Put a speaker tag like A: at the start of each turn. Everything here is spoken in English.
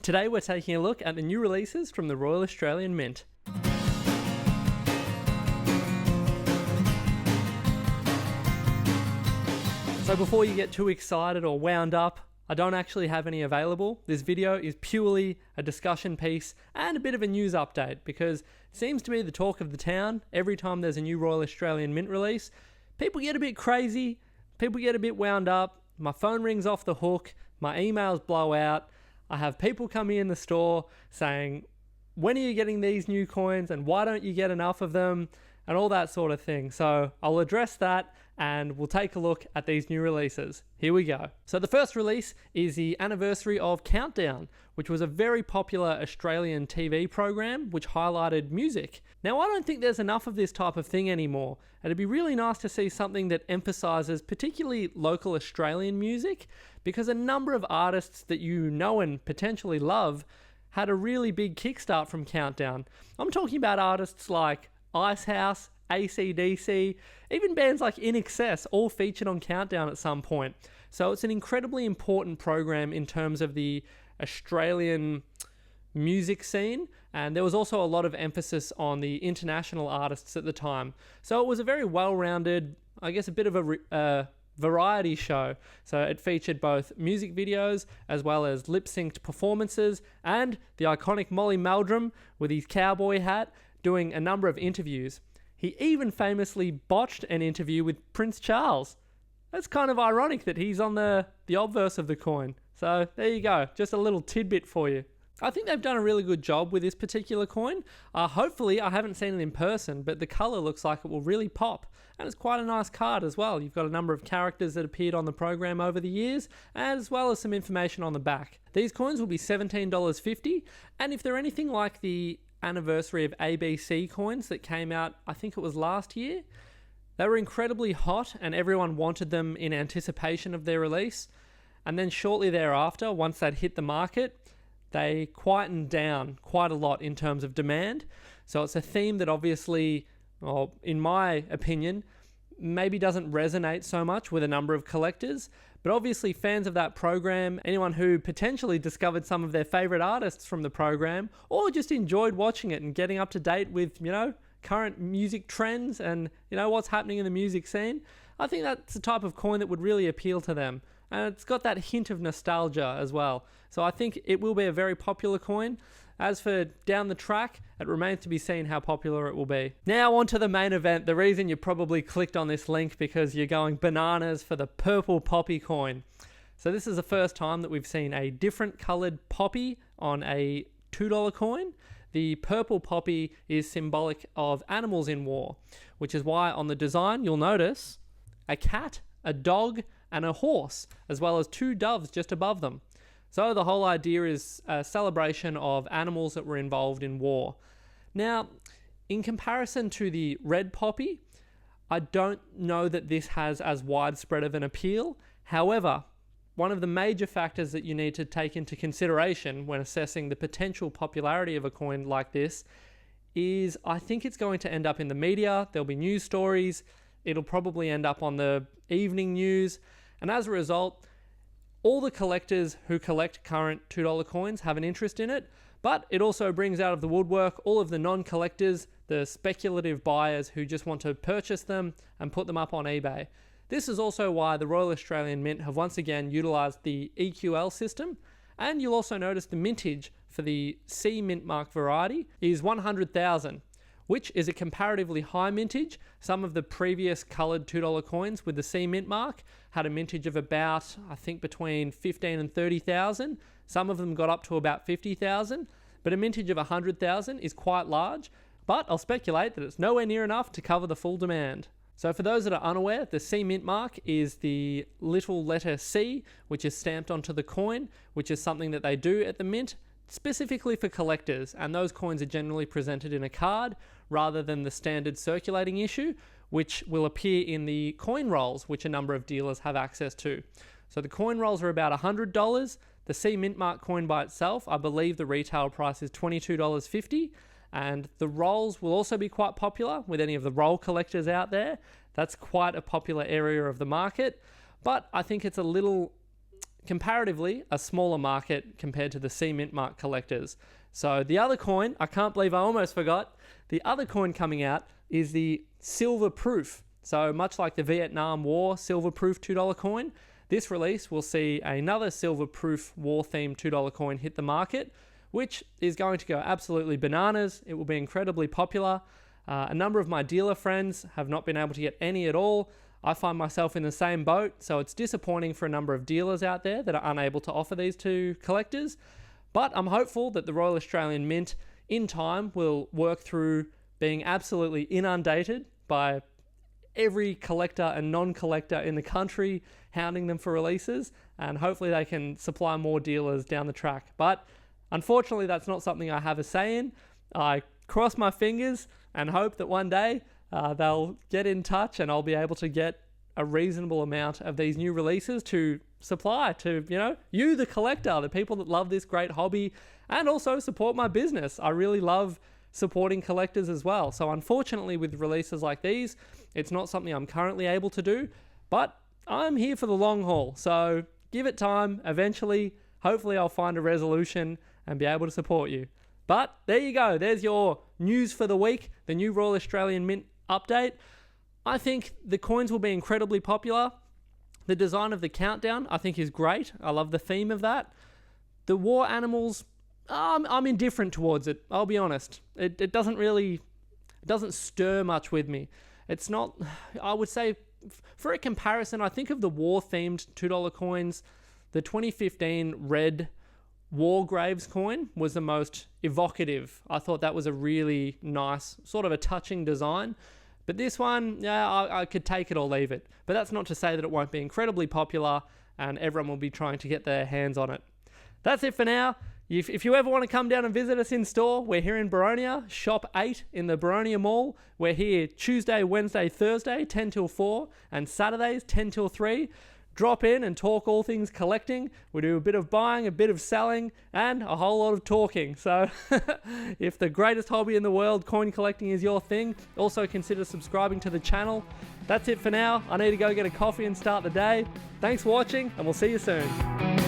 A: Today we're taking a look at the new releases from the Royal Australian Mint. So before you get too excited or wound up, I don't actually have any available. This video is purely a discussion piece and a bit of a news update because it seems to be the talk of the town. Every time there's a new Royal Australian Mint release, people get a bit crazy, people get a bit wound up, my phone rings off the hook, my emails blow out, I have people coming in the store saying, when are you getting these new coins and why don't you get enough of them and all that sort of thing. So I'll address that and we'll take a look at these new releases. Here we go. So the first release is the anniversary of Countdown, which was a very popular Australian TV program which highlighted music. Now I don't think there's enough of this type of thing anymore. It'd be really nice to see something that emphasises particularly local Australian music, because a number of artists that you know and potentially love had a really big kickstart from Countdown. I'm talking about artists like Icehouse, AC/DC, even bands like In Excess all featured on Countdown at some point. So it's an incredibly important program in terms of the Australian music scene, and there was also a lot of emphasis on the international artists at the time. So it was a very well-rounded, I guess a bit of a variety show. So it featured both music videos as well as lip-synced performances and the iconic Molly Meldrum with his cowboy hat doing a number of interviews. He even famously botched an interview with Prince Charles. That's kind of ironic that he's on the obverse of the coin. So there you go, just a little tidbit for you. I think they've done a really good job with this particular coin. Hopefully, I haven't seen it in person, but the colour looks like it will really pop. And it's quite a nice card as well. You've got a number of characters that appeared on the program over the years, as well as some information on the back. These coins will be $17.50, and if they're anything like the anniversary of ABC coins that came out, I think it was last year, they were incredibly hot and everyone wanted them in anticipation of their release. And then shortly thereafter, once they'd hit the market, they quietened down quite a lot in terms of demand. So it's a theme that obviously, well, in my opinion, maybe doesn't resonate so much with a number of collectors. But obviously fans of that program, anyone who potentially discovered some of their favourite artists from the program, or just enjoyed watching it and getting up to date with, current music trends and, what's happening in the music scene, I think that's the type of coin that would really appeal to them. And it's got that hint of nostalgia as well. So I think it will be a very popular coin. As for down the track, it remains to be seen how popular it will be. Now on to the main event. The reason you probably clicked on this link because you're going bananas for the purple poppy coin. So this is the first time that we've seen a different coloured poppy on a $2 coin. The purple poppy is symbolic of animals in war, which is why on the design you'll notice a cat, a dog, and a horse, as well as two doves just above them. So the whole idea is a celebration of animals that were involved in war. Now, in comparison to the red poppy, I don't know that this has as widespread of an appeal. However, one of the major factors that you need to take into consideration when assessing the potential popularity of a coin like this is I think it's going to end up in the media. There'll be news stories. It'll probably end up on the evening news. And as a result, all the collectors who collect current $2 coins have an interest in it, but it also brings out of the woodwork all of the non-collectors, the speculative buyers who just want to purchase them and put them up on eBay. This is also why the Royal Australian Mint have once again utilised the EQL system, and you'll also notice the mintage for the C mint mark variety is 100,000. Which is a comparatively high mintage. Some of the previous coloured $2 coins with the C mint mark had a mintage of about, I think, between 15 and 30,000. Some of them got up to about 50,000, but a mintage of 100,000 is quite large, but I'll speculate that it's nowhere near enough to cover the full demand. So for those that are unaware, the C mint mark is the little letter C, which is stamped onto the coin, which is something that they do at the mint, specifically for collectors, and those coins are generally presented in a card rather than the standard circulating issue, which will appear in the coin rolls, which a number of dealers have access to. So the coin rolls are about $100. The C mint mark coin by itself, I believe the retail price is $22.50, and the rolls will also be quite popular with any of the roll collectors out there. That's quite a popular area of the market, but I think it's a little comparatively a smaller market compared to the C Mint Mark collectors. So the other coin, I can't believe I almost forgot, the other coin coming out is the Silver Proof. So much like the Vietnam War Silver Proof $2 coin, this release will see another Silver Proof war-themed $2 coin hit the market, which is going to go absolutely bananas. It will be incredibly popular. A number of my dealer friends have not been able to get any at all. I find myself in the same boat, so it's disappointing for a number of dealers out there that are unable to offer these to collectors. But I'm hopeful that the Royal Australian Mint, in time, will work through being absolutely inundated by every collector and non-collector in the country hounding them for releases, and hopefully they can supply more dealers down the track. But unfortunately, that's not something I have a say in. I cross my fingers and hope that one day they'll get in touch and I'll be able to get a reasonable amount of these new releases to supply to, you, the collector, the people that love this great hobby, and also support my business. I really love supporting collectors as well. So unfortunately, with releases like these, it's not something I'm currently able to do, but I'm here for the long haul. So give it time. Eventually, hopefully I'll find a resolution and be able to support you. But there you go. There's your news for the week, the new Royal Australian Mint update. I think the coins will be incredibly popular. The design of the countdown, I think, is great. I love the theme of that. The war animals, I'm indifferent towards it. I'll be honest. It doesn't stir much with me. It's not, I would say, for a comparison, I think of the war-themed $2 coins. The 2015 red War Graves coin was the most evocative. I thought that was a really nice, sort of a touching design. But this one, yeah, I could take it or leave it. But that's not to say that it won't be incredibly popular and everyone will be trying to get their hands on it. That's it for now. If you ever want to come down and visit us in store, we're here in Boronia, Shop 8 in the Boronia Mall. We're here Tuesday, Wednesday, Thursday, 10 till 4, and Saturdays, 10 till 3. Drop in and talk all things collecting. We do a bit of buying, a bit of selling, and a whole lot of talking. So if the greatest hobby in the world, coin collecting, is your thing, also consider subscribing to the channel. That's it for now. I need to go get a coffee and start the day. Thanks for watching, and we'll see you soon.